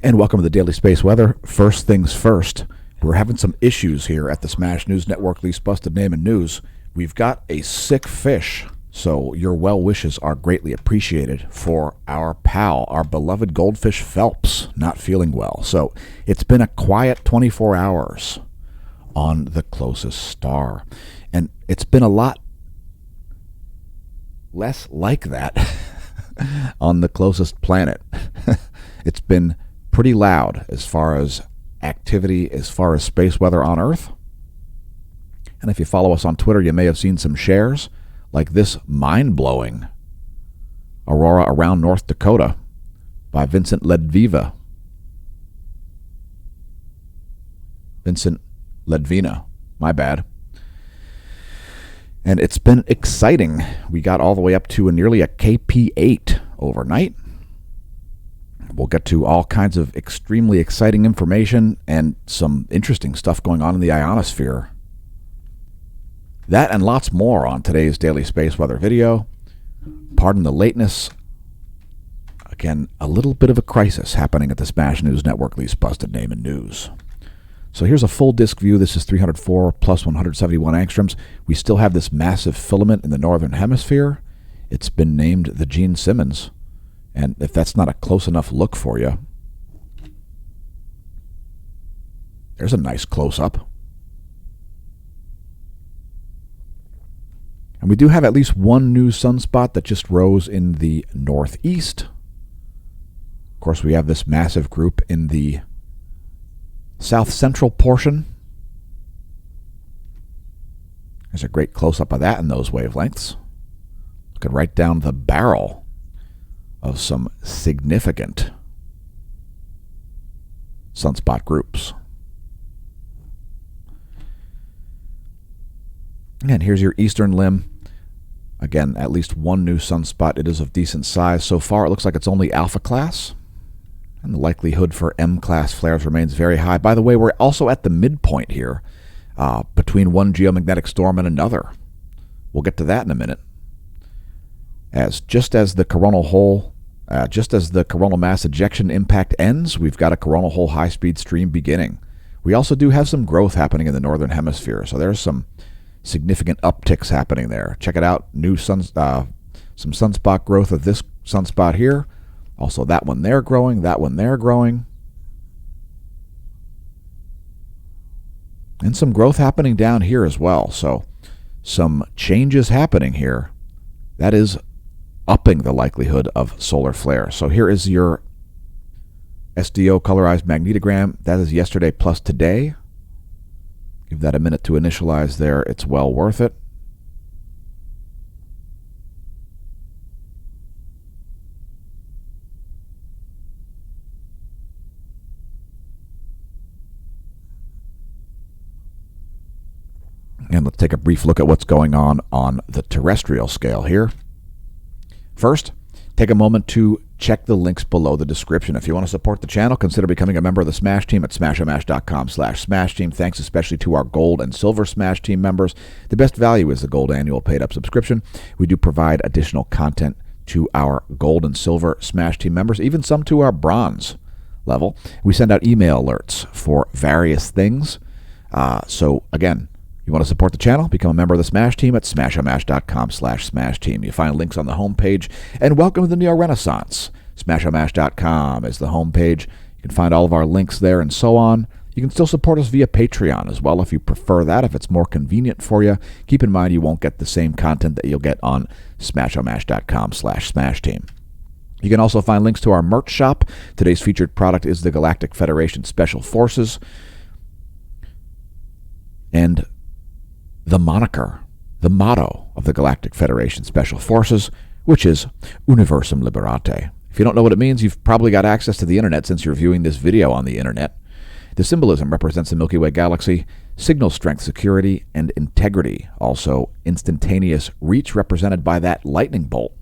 And welcome to the Daily Space Weather. First things first, we're having some issues here at the Smash News Network, Least Busted Name and News. We've got a sick fish, so your well wishes are greatly appreciated for our pal, our beloved goldfish Phelps, not feeling well. So it's been a quiet 24 hours on the closest star. And it's been a lot less like that on the closest planet. It's been pretty loud as far as activity, as far as space weather on Earth. And if you follow us on Twitter, you may have seen some shares like this mind-blowing aurora around North Dakota by Vincent Ledvina. Vincent Ledvina, my bad. And it's been exciting. We got all the way up to nearly a KP8 overnight. We'll get to all kinds of extremely exciting information and some interesting stuff going on in the ionosphere. That and lots more on today's Daily Space Weather video. Pardon the lateness. Again, a little bit of a crisis happening at the Smash News Network, Least Busted Name and News. So here's a full disk view. This is 304 plus 171 angstroms. We still have this massive filament in the northern hemisphere. It's been named the Gene Simmons. And if that's not a close enough look for you, there's a nice close-up. And we do have at least one new sunspot that just rose in the northeast. Of course, we have this massive group in the south-central portion. There's a great close-up of that in those wavelengths. Looking right down the barrel of some significant sunspot groups. And here's your eastern limb. Again, at least one new sunspot. It is of decent size. So far, it looks like it's only alpha class. And the likelihood for M-class flares remains very high. By the way, we're also at the midpoint here between one geomagnetic storm and another. We'll get to that in a minute. Just as the coronal mass ejection impact ends, we've got a coronal hole high-speed stream beginning. We also do have some growth happening in the northern hemisphere, so there's some significant upticks happening there. Check it out. Some sunspot growth of this sunspot here. Also that one there growing, that one there growing. And some growth happening down here as well. So some changes happening here. That is upping the likelihood of solar flare. So here is your SDO colorized magnetogram. That is yesterday plus today. Give that a minute to initialize there. It's well worth it. And let's take a brief look at what's going on the terrestrial scale here. First, take a moment to check the links below the description. If you want to support the channel, consider becoming a member of the Smash Team at smashomash.com/Smash Team. Thanks especially to our Gold and Silver Smash Team members. The best value is the Gold annual paid-up subscription. We do provide additional content to our Gold and Silver Smash Team members, even some to our Bronze level. We send out email alerts for various things. So, again, you want to support the channel? Become a member of the Smash Team at smashomash.com/Smash Team. You find links on the homepage. And welcome to the Neo Renaissance. Smashomash.com is the homepage. You can find all of our links there and so on. You can still support us via Patreon as well if you prefer that, if it's more convenient for you. Keep in mind you won't get the same content that you'll get on smashomash.com/Smash Team. You can also find links to our merch shop. Today's featured product is the Galactic Federation Special Forces. And the moniker, the motto of the Galactic Federation Special Forces, which is Universum Liberate. If you don't know what it means, you've probably got access to the internet since you're viewing this video on the internet. The symbolism represents the Milky Way galaxy, signal strength, security, and integrity. Also, instantaneous reach represented by that lightning bolt.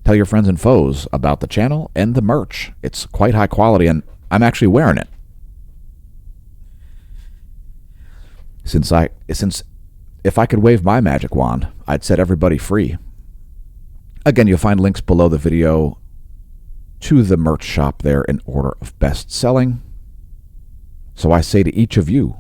Tell your friends and foes about the channel and the merch. It's quite high quality, and I'm actually wearing it. Since if I could wave my magic wand, I'd set everybody free. Again, you'll find links below the video to the merch shop there in order of best selling. So I say to each of you,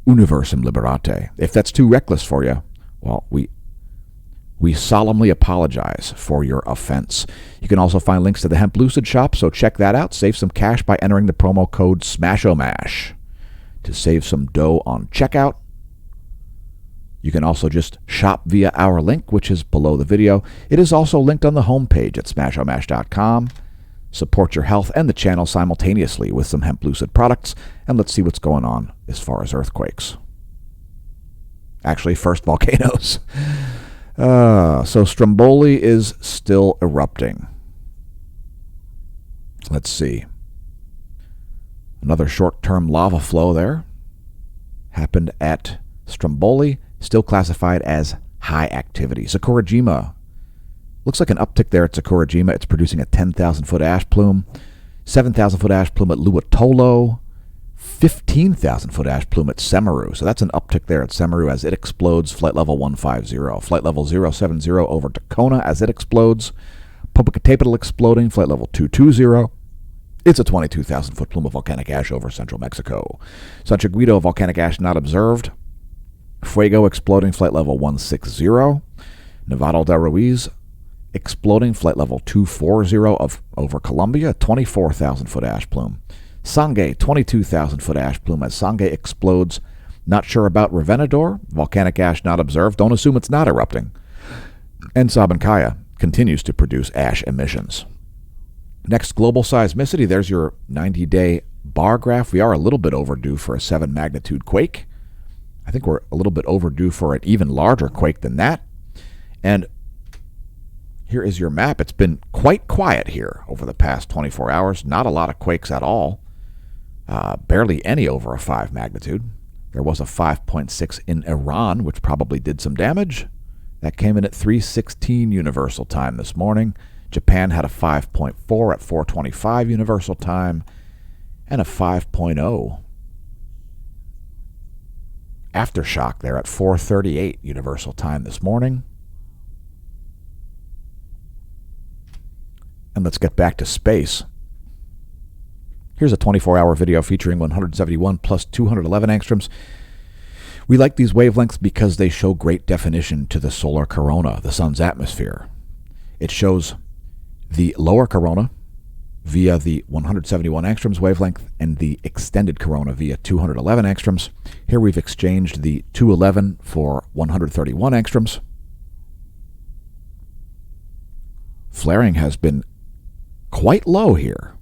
Universum Liberate. If that's too reckless for you, well, we solemnly apologize for your offense. You can also find links to the Hemp Lucid shop, so check that out. Save some cash by entering the promo code SMASHOMASH to save some dough on checkout. You can also just shop via our link, which is below the video. It is also linked on the homepage at smashomash.com. Support your health and the channel simultaneously with some Hemp Lucid products, and let's see what's going on as far as earthquakes. Actually, first, volcanoes. So Stromboli is still erupting. Let's see. Another short-term lava flow there happened at Stromboli, still classified as high activity. Sakurajima. Looks like an uptick there at Sakurajima. It's producing a 10,000-foot ash plume. 7,000-foot ash plume at Luatolo. 15,000-foot ash plume at Semaru. So that's an uptick there at Semaru as it explodes. Flight level 150. Flight level 070 over to Kona as it explodes. Popocatépetl exploding. Flight level 220. It's a 22,000-foot plume of volcanic ash over central Mexico. Santiaguito, volcanic ash not observed. Fuego exploding. Flight level 160. Nevado de Ruiz exploding. Flight level 240 over Colombia. 24,000-foot ash plume. Sangay, 22,000-foot ash plume as Sangay explodes. Not sure about Revenador. Volcanic ash not observed. Don't assume it's not erupting. And Sabancaya continues to produce ash emissions. Next, global seismicity. There's your 90-day bar graph. We are a little bit overdue for a 7-magnitude quake. I think we're a little bit overdue for an even larger quake than that. And here is your map. It's been quite quiet here over the past 24 hours. Not a lot of quakes at all. Barely any over a 5 magnitude. There was a 5.6 in Iran, which probably did some damage. That came in at 3:16 Universal Time this morning. Japan had a 5.4 at 4:25 Universal Time, and a 5.0 aftershock there at 4:38 Universal Time this morning. And let's get back to space. Here's a 24-hour video featuring 171 plus 211 angstroms. We like these wavelengths because they show great definition to the solar corona, the sun's atmosphere. It shows the lower corona via the 171 angstroms wavelength and the extended corona via 211 angstroms. Here we've exchanged the 211 for 131 angstroms. Flaring has been quite low here,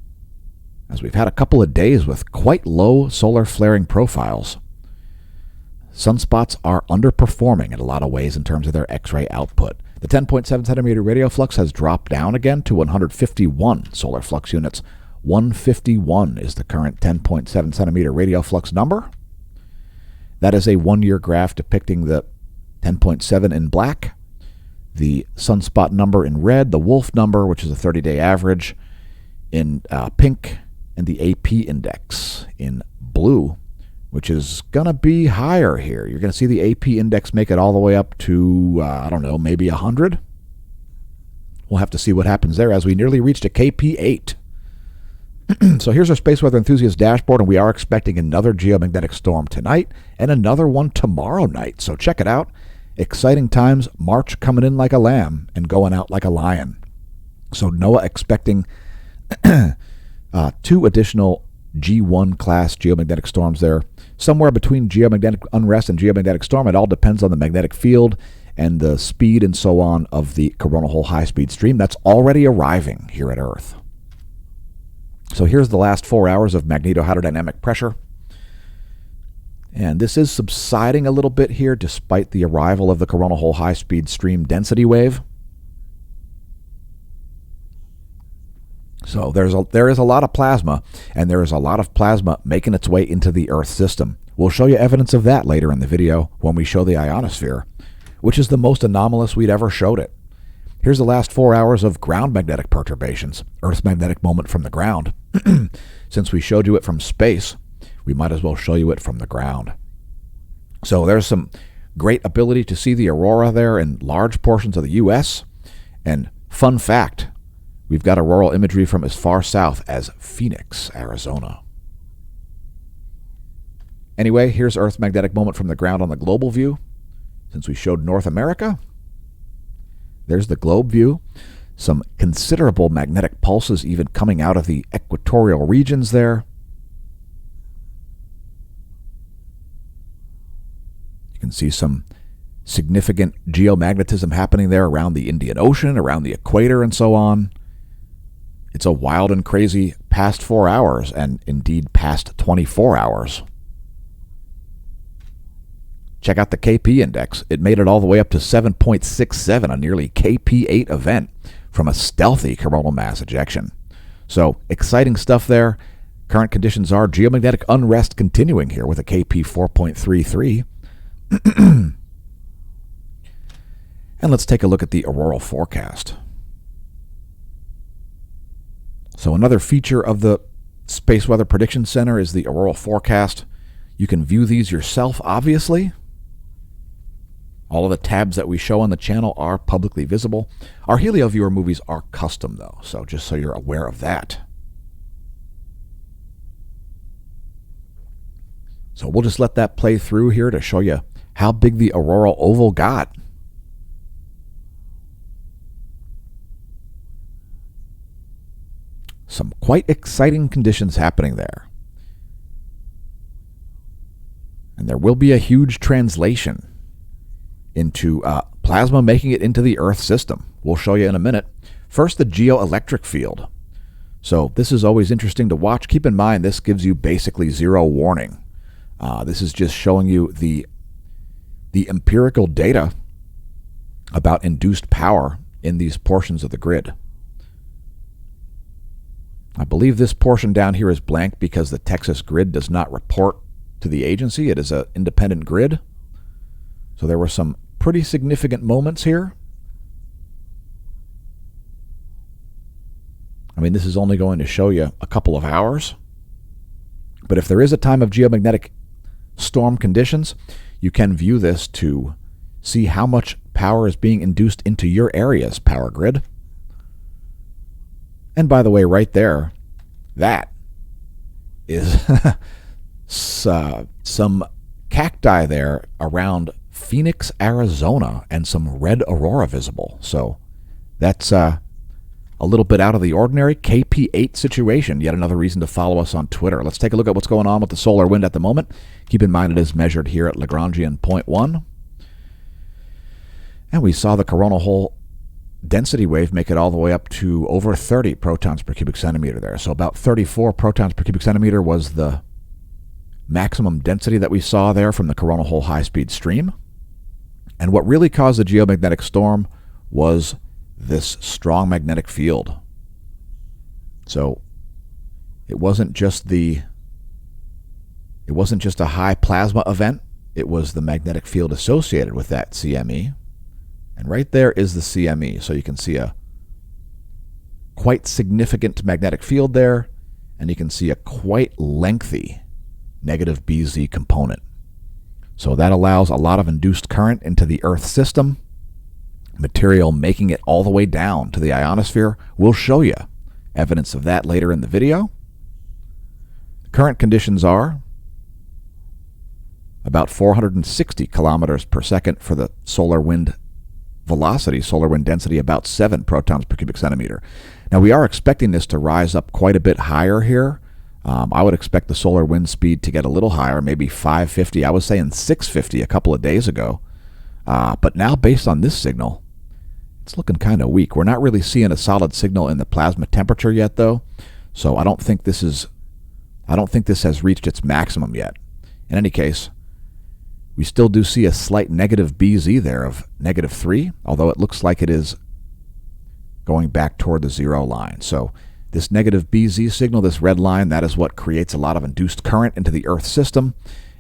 as we've had a couple of days with quite low solar flaring profiles. Sunspots are underperforming in a lot of ways in terms of their X-ray output. The 10.7 centimeter radio flux has dropped down again to 151 solar flux units. 151 is the current 10.7 centimeter radio flux number. That is a one-year graph depicting the 10.7 in black, the sunspot number in red, the Wolf number, which is a 30-day average, in pink, and the AP index in blue, which is going to be higher here. You're going to see the AP index make it all the way up to, I don't know, maybe 100. We'll have to see what happens there as we nearly reached a KP8. So here's our Space Weather Enthusiast dashboard, and we are expecting another geomagnetic storm tonight and another one tomorrow night. So check it out. Exciting times. March coming in like a lamb and going out like a lion. So NOAA expecting 2 additional G1 class geomagnetic storms there. Somewhere between geomagnetic unrest and geomagnetic storm. It all depends on the magnetic field and the speed and so on of the coronal hole high-speed stream that's already arriving here at Earth. So here's the last 4 hours of magnetohydrodynamic pressure. And this is subsiding a little bit here despite the arrival of the coronal hole high-speed stream density wave. So there is a lot of plasma, and there is a lot of plasma making its way into the Earth system. We'll show you evidence of that later in the video when we show the ionosphere, which is the most anomalous we'd ever showed it. Here's the last 4 hours of ground magnetic perturbations, Earth's magnetic moment from the ground. Since we showed you it from space, we might as well show you it from the ground. So there's some great ability to see the aurora there in large portions of the U.S. And fun fact, We've got auroral imagery from as far south as Phoenix, Arizona. Anyway, here's Earth's magnetic moment from the ground on the global view. Since we showed North America, there's the globe view. Some considerable magnetic pulses even coming out of the equatorial regions there. You can see some significant geomagnetism happening there around the Indian Ocean, around the equator, and so on. It's a wild and crazy past 4 hours, and indeed past 24 hours. Check out the KP index. It made it all the way up to 7.67, a nearly KP8 event from a stealthy coronal mass ejection. So, exciting stuff there. Current conditions are geomagnetic unrest continuing here with a KP 4.33. And let's take a look at the auroral forecast. So another feature of the Space Weather Prediction Center is the auroral forecast. You can view these yourself, obviously. All of the tabs that we show on the channel are publicly visible. Our HelioViewer movies are custom, though, so just so you're aware of that. So we'll just let that play through here to show you how big the auroral oval got. Some quite exciting conditions happening there. And there will be a huge translation into plasma making it into the Earth system. We'll show you in a minute. First, the geoelectric field. So this is always interesting to watch. Keep in mind, this gives you basically zero warning. This is just showing you the empirical data about induced power in these portions of the grid. I believe this portion down here is blank because the Texas grid does not report to the agency. It is an independent grid. So there were some pretty significant moments here. I mean, this is only going to show you a couple of hours. But if there is a time of geomagnetic storm conditions, you can view this to see how much power is being induced into your area's power grid. And by the way, right there, that is some cacti there around Phoenix, Arizona, and some red aurora visible. So that's a little bit out of the ordinary. KP8 situation, yet another reason to follow us on Twitter. Let's take a look at what's going on with the solar wind at the moment. Keep in mind it is measured here at Lagrangian 0.1. And we saw the coronal hole density wave make it all the way up to over 30 protons per cubic centimeter there. So about 34 protons per cubic centimeter was the maximum density that we saw there from the coronal hole high-speed stream. And what really caused the geomagnetic storm was this strong magnetic field. So it wasn't just a high plasma event, it was the magnetic field associated with that CME. And right there is the CME. So you can see a quite significant magnetic field there, and you can see a quite lengthy negative BZ component. So that allows a lot of induced current into the Earth system, material making it all the way down to the ionosphere. We'll show you evidence of that later in the video. The current conditions are about 460 kilometers per second for the solar wind velocity, solar wind density about 7 protons per cubic centimeter. Now we are expecting this to rise up quite a bit higher here. I would expect the solar wind speed to get a little higher, maybe 550. I was saying 650 a couple of days ago. But now based on this signal, it's looking kind of weak. We're not really seeing a solid signal in the plasma temperature yet, though. So I don't think this has reached its maximum yet. In any case, we still do see a slight negative BZ there of -3, although it looks like it is going back toward the zero line. So this negative BZ signal, this red line, that is what creates a lot of induced current into the Earth system,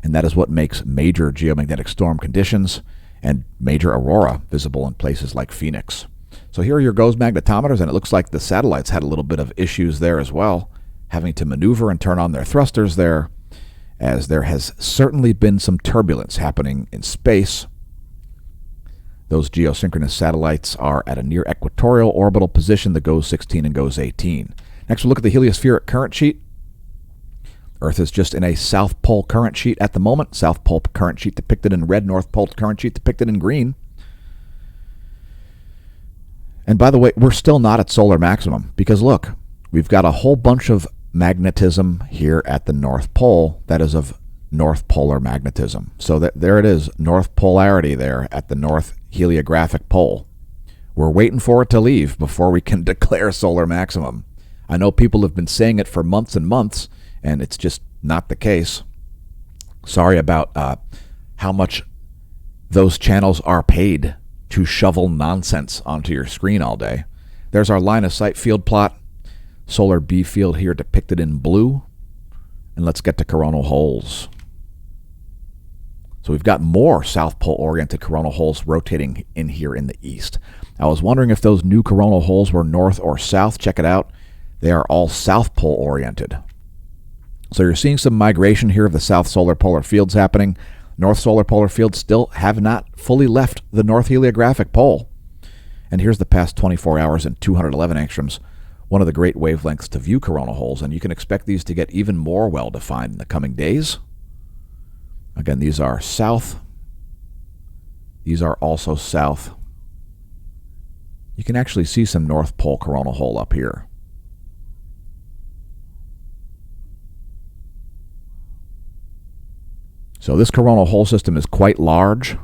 and that is what makes major geomagnetic storm conditions and major aurora visible in places like Phoenix. So here are your GOES magnetometers, and it looks like the satellites had a little bit of issues there as well, having to maneuver and turn on their thrusters there, as there has certainly been some turbulence happening in space. Those geosynchronous satellites are at a near equatorial orbital position, the GOES 16 and GOES 18. Next, we'll look at the heliospheric current sheet. Earth is just in a South Pole current sheet at the moment. South Pole current sheet depicted in red, North Pole current sheet depicted in green. And by the way, we're still not at solar maximum because look, we've got a whole bunch of magnetism here at the North Pole that is of North Polar magnetism. So there it is, North Polarity there at the North Heliographic Pole. We're waiting for it to leave before we can declare solar maximum. I know people have been saying it for months and months, and it's just not the case. Sorry about how much those channels are paid to shovel nonsense onto your screen all day. There's our line of sight field plot. Solar B field here depicted in blue. And let's get to coronal holes. So we've got more South Pole oriented coronal holes rotating in here in the east. I was wondering if those new coronal holes were north or south. Check it out. They are all South Pole oriented. So you're seeing some migration here of the south solar polar fields happening. North solar polar fields still have not fully left the North Heliographic Pole. And here's the past 24 hours and 211 angstroms, one of the great wavelengths to view coronal holes, and you can expect these to get even more well-defined in the coming days. Again, these are south. These are also south. You can actually see some North Pole coronal hole up here. So this coronal hole system is quite large,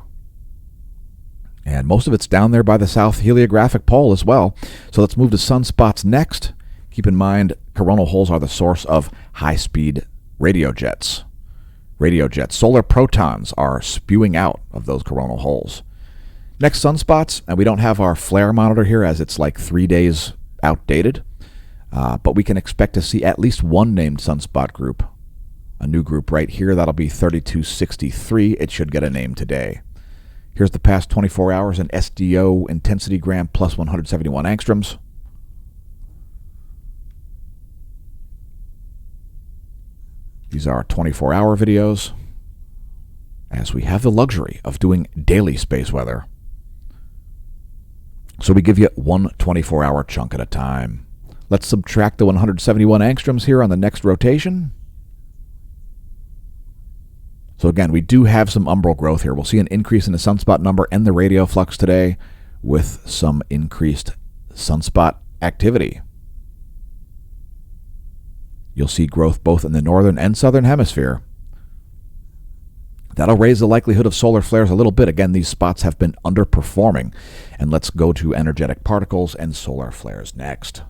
and most of it's down there by the South Heliographic Pole as well. So let's move to sunspots next. Keep in mind, coronal holes are the source of high-speed radio jets. Radio jets. Solar protons are spewing out of those coronal holes. Next, sunspots, and we don't have our flare monitor here as it's like 3 days outdated, but we can expect to see at least one named sunspot group. A new group right here, that'll be 3263. It should get a name today. Here's the past 24 hours in SDO intensity gram plus 171 angstroms. These are 24-hour videos, as we have the luxury of doing daily space weather. So we give you one 24-hour chunk at a time. Let's subtract the 171 angstroms here on the next rotation. So again, we do have some umbral growth here. We'll see an increase in the sunspot number and the radio flux today with some increased sunspot activity. You'll see growth both in the northern and southern hemisphere. That'll raise the likelihood of solar flares a little bit. Again, these spots have been underperforming. And let's go to energetic particles and solar flares next.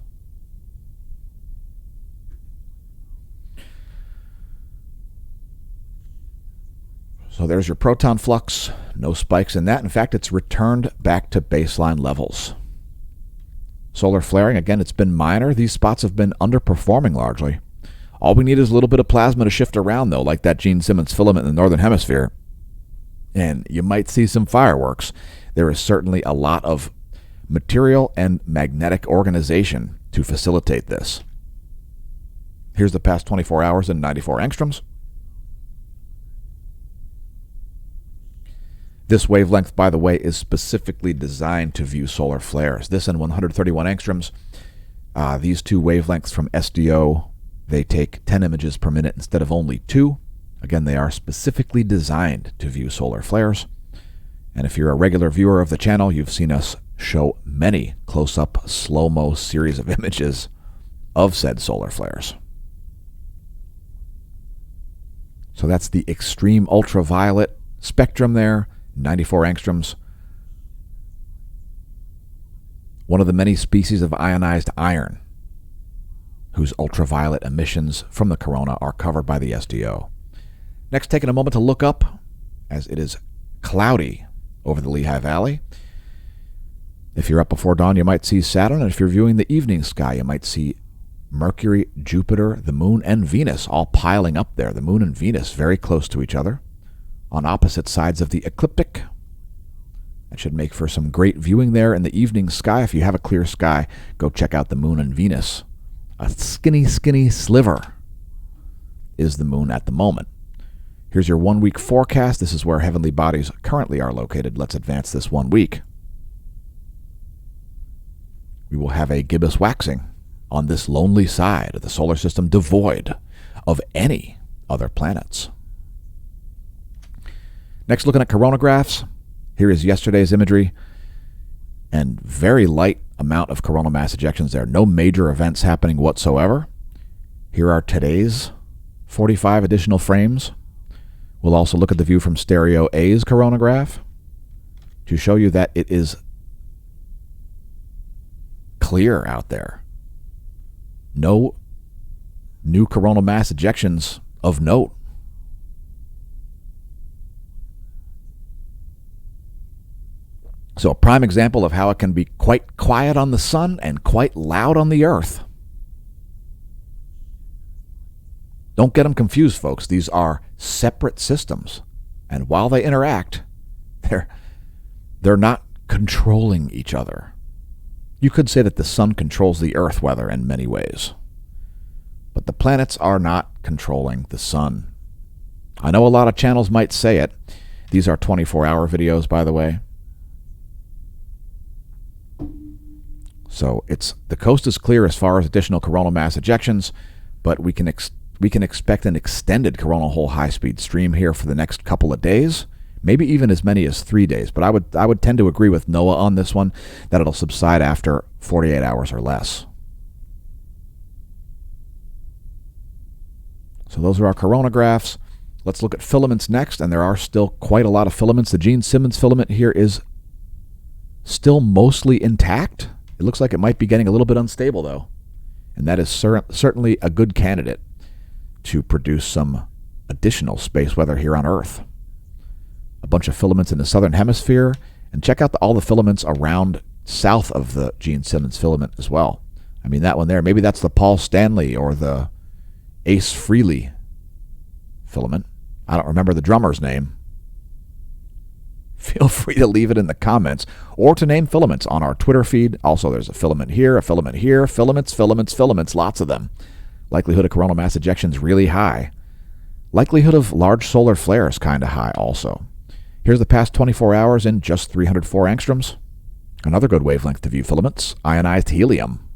So there's your proton flux. No spikes in that. In fact, it's returned back to baseline levels. Solar flaring, again, it's been minor. These spots have been underperforming largely. All we need is a little bit of plasma to shift around, though, like that Gene Simmons filament in the northern hemisphere. And you might see some fireworks. There is certainly a lot of material and magnetic organization to facilitate this. Here's the past 24 hours and 94 angstroms. This wavelength, by the way, is specifically designed to view solar flares. This and 131 angstroms, these two wavelengths from SDO, they take 10 images per minute instead of only 2. Again, they are specifically designed to view solar flares. And if you're a regular viewer of the channel, you've seen us show many close-up, slow-mo series of images of said solar flares. So that's the extreme ultraviolet spectrum there. 94 angstroms. One of the many species of ionized iron whose ultraviolet emissions from the corona are covered by the SDO. Next, taking a moment to look up, as it is cloudy over the Lehigh Valley. If you're up before dawn, you might see Saturn, and if you're viewing the evening sky, you might see Mercury, Jupiter, the Moon, and Venus all piling up there. The Moon and Venus very close to each other, on opposite sides of the ecliptic. That should make for some great viewing there in the evening sky. If you have a clear sky, go check out the Moon and Venus. A skinny, skinny sliver is the Moon at the moment. Here's your 1 week forecast. This is where heavenly bodies currently are located. Let's advance this 1 week. we will have a gibbous waxing on this lonely side of the solar system devoid of any other planets. Next, looking at coronagraphs. Here is yesterday's imagery, and very light amount of coronal mass ejections there. No major events happening whatsoever. Here are today's 45 additional frames. We'll also look at the view from Stereo A's coronagraph to show you that it is clear out there. No new coronal mass ejections of note. So a prime example of how it can be quite quiet on the sun and quite loud on the earth. Don't get them confused, folks. These are separate systems. And while they interact, they're not controlling each other. You could say that the sun controls the earth weather in many ways. But the planets are not controlling the sun. I know a lot of channels might say it. These are 24-hour videos, by the way. So the coast is clear as far as additional coronal mass ejections, but we can expect an extended coronal hole high-speed stream here for the next couple of days, maybe even as many as 3 days. But I would tend to agree with Noah on this one, that it'll subside after 48 hours or less. So those are our coronagraphs. Let's look at filaments next, and there are still quite a lot of filaments. The Gene Simmons filament here is still mostly intact. It looks like it might be getting a little bit unstable, though. And that is certainly a good candidate to produce some additional space weather here on Earth. A bunch of filaments in the southern hemisphere. And check out all the filaments around south of the Gene Simmons filament as well. I mean, that one there, maybe that's the Paul Stanley or the Ace Frehley filament. I don't remember the drummer's name. Feel free to leave it in the comments or to name filaments on our Twitter feed. Also, there's a filament here, filaments, lots of them. Likelihood of coronal mass ejections really high. Likelihood of large solar flares kind of high also. Here's the past 24 hours in just 304 angstroms. Another good wavelength to view filaments, ionized helium.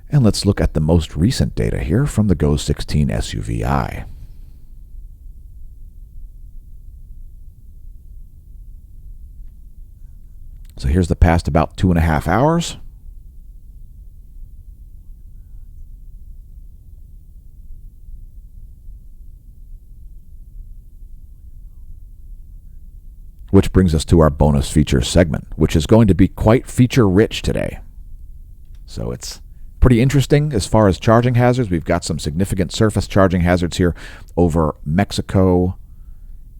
And let's look at the most recent data here from the GOES 16 SUVI. So here's the past about 2.5 hours. Which brings us to our bonus features segment, which is going to be quite feature-rich today. So it's pretty interesting as far as charging hazards. We've got some significant surface charging hazards here over Mexico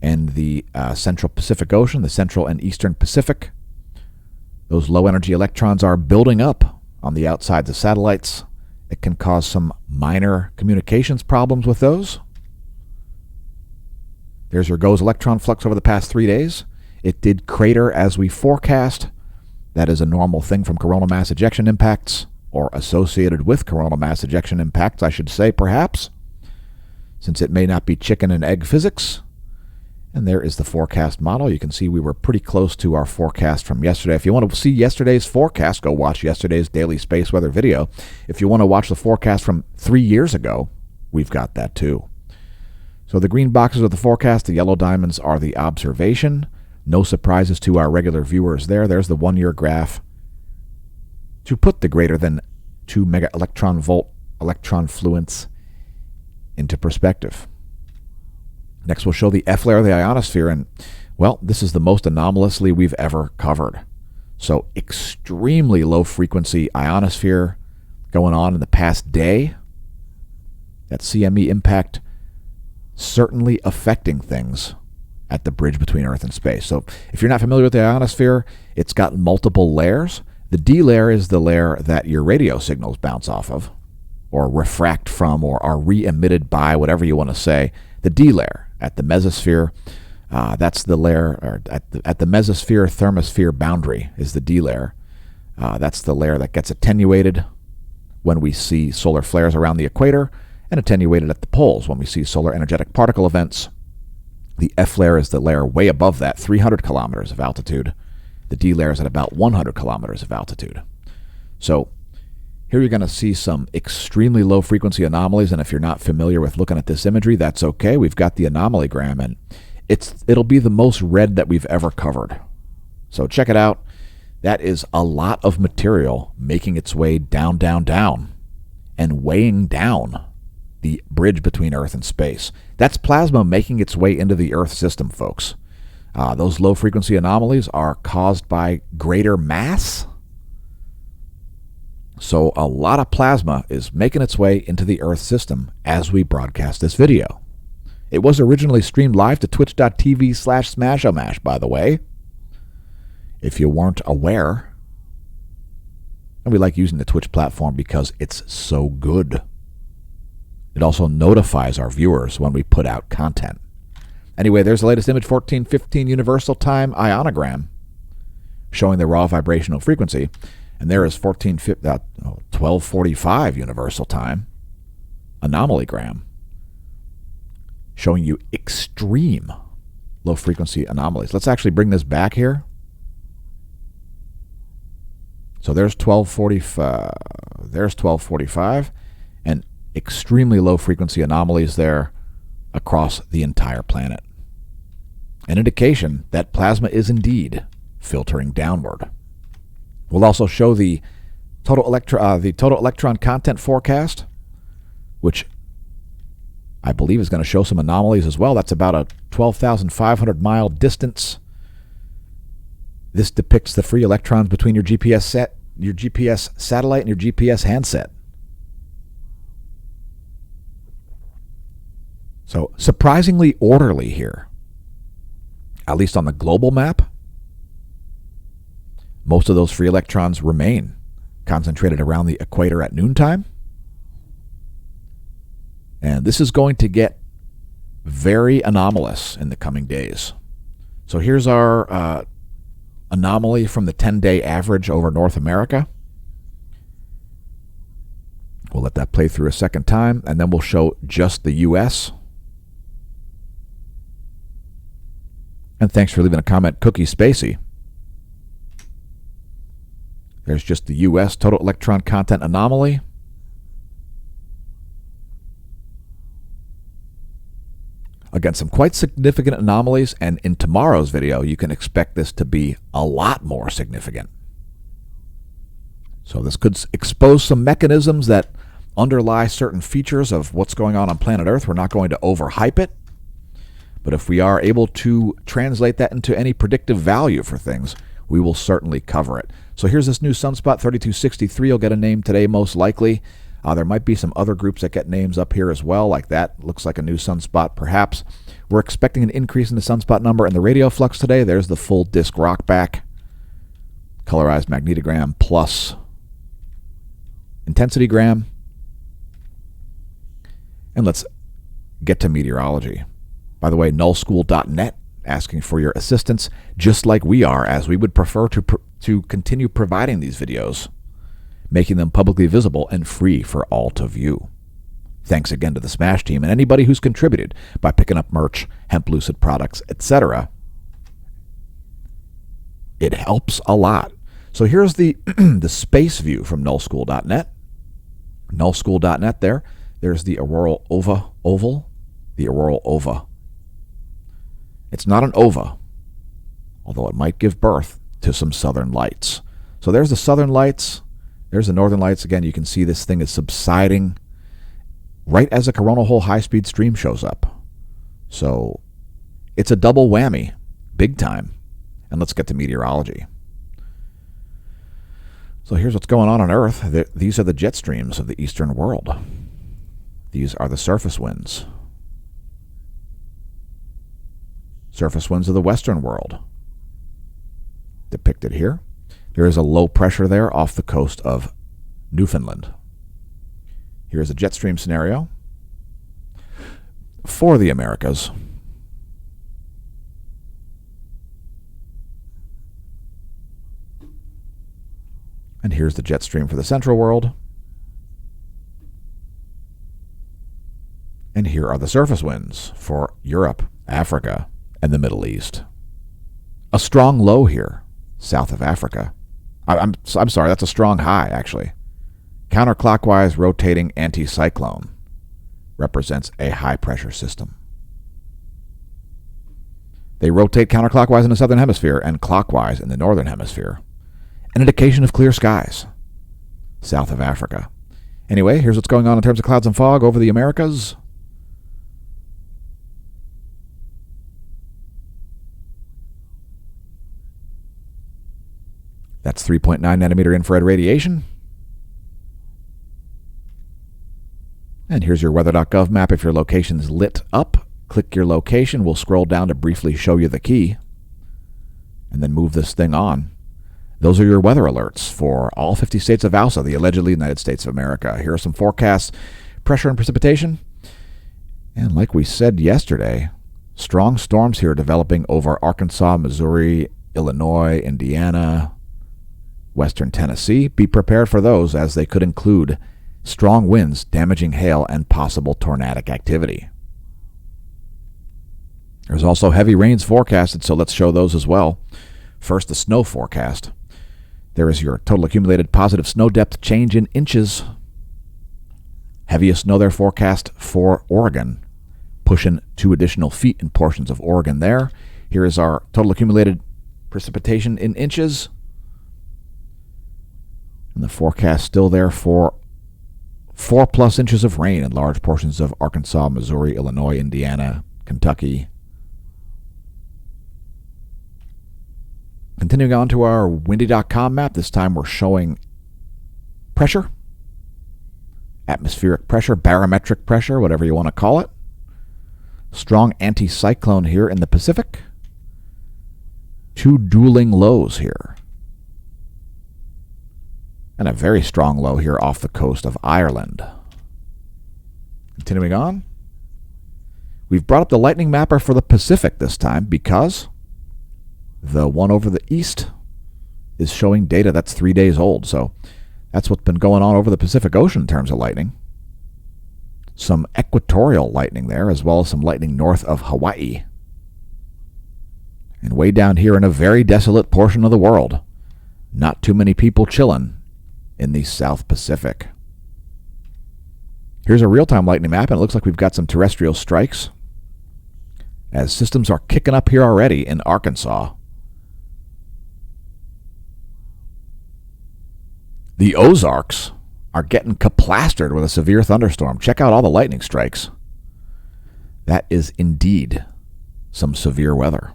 and the Central Pacific Ocean, the Central and Eastern Pacific. Those low-energy electrons are building up on the outsides of satellites. It can cause some minor communications problems with those. There's your GOES electron flux over the past 3 days. It did crater as we forecast. That is a normal thing from coronal mass ejection impacts, or associated with coronal mass ejection impacts, I should say, perhaps, since it may not be chicken and egg physics. And there is the forecast model. You can see we were pretty close to our forecast from yesterday. If you want to see yesterday's forecast, go watch yesterday's daily space weather video. If you want to watch the forecast from 3 years ago, we've got that too. So the green boxes are the forecast. The yellow diamonds are the observation. No surprises to our regular viewers there. There's the 1-year graph to put the greater than 2 mega electron volt electron fluence into perspective. Next, we'll show the F layer of the ionosphere, and, well, this is the most anomalously we've ever covered. So extremely low frequency ionosphere going on in the past day. That CME impact certainly affecting things at the bridge between Earth and space. So if you're not familiar with the ionosphere, it's got multiple layers. The D layer is the layer that your radio signals bounce off of, or refract from, or are re-emitted by, whatever you want to say. The D layer at the mesosphere, that's the layer, or at the mesosphere-thermosphere boundary is the D layer. That's the layer that gets attenuated when we see solar flares around the equator, and attenuated at the poles when we see solar energetic particle events. The F layer is the layer way above that, 300 kilometers of altitude. The D layer is at about 100 kilometers of altitude. So here you're going to see some extremely low frequency anomalies, and if you're not familiar with looking at this imagery, that's okay. We've got the anomalogram, and it'll be the most red that we've ever covered. So check it out. That is a lot of material making its way down, down, down, and weighing down the bridge between Earth and space. That's plasma making its way into the Earth system, folks. Those low frequency anomalies are caused by greater mass. So a lot of plasma is making its way into the Earth system as we broadcast this video. It was originally streamed live to twitch.tv/smashomash, by the way, if you weren't aware. And we like using the Twitch platform because it's so good. It also notifies our viewers when we put out content. Anyway, there's the latest image, 1415 Universal Time Ionogram, showing the raw vibrational frequency. And there is 1245 Universal Time Anomalygram, showing you extreme low frequency anomalies. Let's actually bring this back here. So there's 1245, and extremely low frequency anomalies there across the entire planet. An indication that plasma is indeed filtering downward. We'll also show the total electron content forecast, which I believe is going to show some anomalies as well. That's about a 12,500 mile distance. This depicts the free electrons between your GPS satellite and your GPS handset. So surprisingly orderly here, at least on the global map. Most of those free electrons remain concentrated around the equator at noontime. And this is going to get very anomalous in the coming days. So here's our anomaly from the 10-day average over North America. We'll let that play through a second time, and then we'll show just the U.S. And thanks for leaving a comment, Cookie Spacey. There's just the U.S. total electron content anomaly. Again, some quite significant anomalies, and in tomorrow's video, you can expect this to be a lot more significant. So this could expose some mechanisms that underlie certain features of what's going on planet Earth. We're not going to overhype it, but if we are able to translate that into any predictive value for things, we will certainly cover it. So here's this new sunspot, 3263. Will get a name today, most likely. There might be some other groups that get names up here as well, like that. Looks like a new sunspot, perhaps. We're expecting an increase in the sunspot number and the radio flux today. There's the full disk rockback, colorized magnetogram plus intensitygram. And let's get to meteorology. By the way, nullschool.net asking for your assistance, just like we are, as we would prefer to continue providing these videos, making them publicly visible and free for all to view. Thanks again to the Smash team and anybody who's contributed by picking up merch, Hemp, Lucid products, etc. It helps a lot. So here's the the space view from nullschool.net. Nullschool.net there. There's the auroral oval. The auroral ova. It's not an ova, although it might give birth to some southern lights. So there's the southern lights. There's the northern lights. Again, you can see this thing is subsiding right as a coronal hole high-speed stream shows up. So it's a double whammy, big time. And let's get to meteorology. So here's what's going on Earth. These are the jet streams of the eastern world. These are the surface winds. Surface winds of the western world, depicted here. There is a low pressure there off the coast of Newfoundland. Here's a jet stream scenario for the Americas. And here's the jet stream for the central world. And here are the surface winds for Europe, Africa, and the Middle East. A strong low here. south of Africa. I'm sorry, that's a strong high, actually. Counterclockwise rotating anticyclone represents a high-pressure system. They rotate counterclockwise in the southern hemisphere and clockwise in the northern hemisphere. An indication of clear skies south of Africa. Anyway, here's what's going on in terms of clouds and fog over the Americas. That's 3.9 nanometer infrared radiation. And here's your weather.gov map. If your location is lit up, click your location. We'll scroll down to briefly show you the key and then move this thing on. Those are your weather alerts for all 50 states of ALSA, the allegedly United States of America. Here are some forecasts, pressure and precipitation. And like we said yesterday, strong storms here developing over Arkansas, Missouri, Illinois, Indiana, western Tennessee. Be prepared for those, as they could include strong winds, damaging hail, and possible tornadic activity. There's also heavy rains forecasted, so let's show those as well. First, the snow forecast. There is your total accumulated positive snow depth change in inches. Heaviest snow there forecast for Oregon, pushing 2 additional feet in portions of Oregon there. Here is our total accumulated precipitation in inches. And the forecast still there for 4+ inches of rain in large portions of Arkansas, Missouri, Illinois, Indiana, Kentucky. Continuing on to our windy.com map, this time we're showing pressure, atmospheric pressure, barometric pressure, whatever you want to call it. Strong anticyclone here in the Pacific. 2 dueling lows here. And a very strong low here off the coast of Ireland. Continuing on. We've brought up the lightning mapper for the Pacific this time because the one over the east is showing data that's 3 days old. So that's what's been going on over the Pacific Ocean in terms of lightning. Some equatorial lightning there, as well as some lightning north of Hawaii. And way down here in a very desolate portion of the world, not too many people chilling in the South Pacific. Here's a real-time lightning map, and it looks like we've got some terrestrial strikes, as systems are kicking up here already in Arkansas. The Ozarks are getting kaplastered with a severe thunderstorm. Check out all the lightning strikes. That is indeed some severe weather.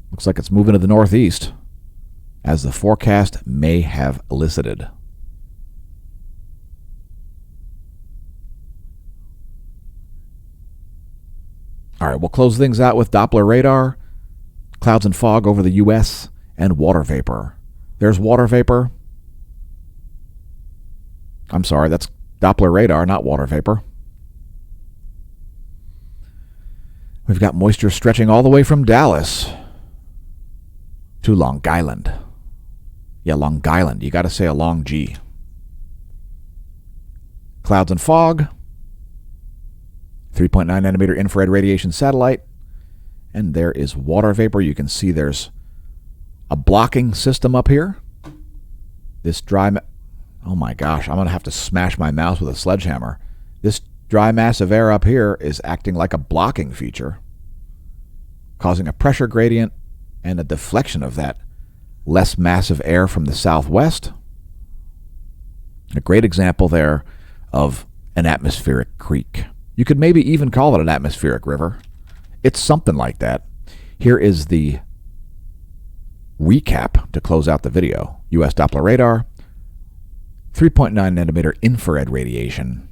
Looks like it's moving to the northeast, as the forecast may have elicited. All right, we'll close things out with Doppler radar, clouds and fog over the U.S., and water vapor. There's water vapor. I'm sorry, that's Doppler radar, not water vapor. We've got moisture stretching all the way from Dallas to Long Island. Yeah, Long Island. You got to say a long G. Clouds and fog. 3.9 nanometer infrared radiation satellite. And there is water vapor. You can see there's a blocking system up here. This oh my gosh, I'm going to have to smash my mouse with a sledgehammer. This dry mass of air up here is acting like a blocking feature, causing a pressure gradient and a deflection of that less massive air from the southwest. A great example there of an atmospheric creek. You could maybe even call it an atmospheric river. It's something like that. Here is the recap to close out the video. U.S. Doppler radar, 3.9 nanometer infrared radiation.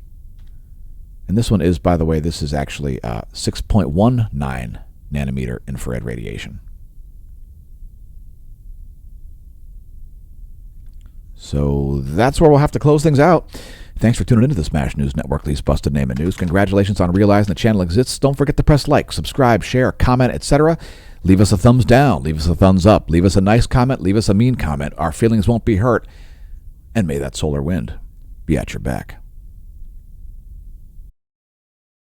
And this one is, by the way, this is actually 6.19 nanometer infrared radiation. So that's where we'll have to close things out. Thanks for tuning into the Smash News Network, least busted name in news. Congratulations on realizing the channel exists. Don't forget to press like, subscribe, share, comment, etc. Leave us a thumbs down, leave us a thumbs up, leave us a nice comment, leave us a mean comment. Our feelings won't be hurt. And may that solar wind be at your back.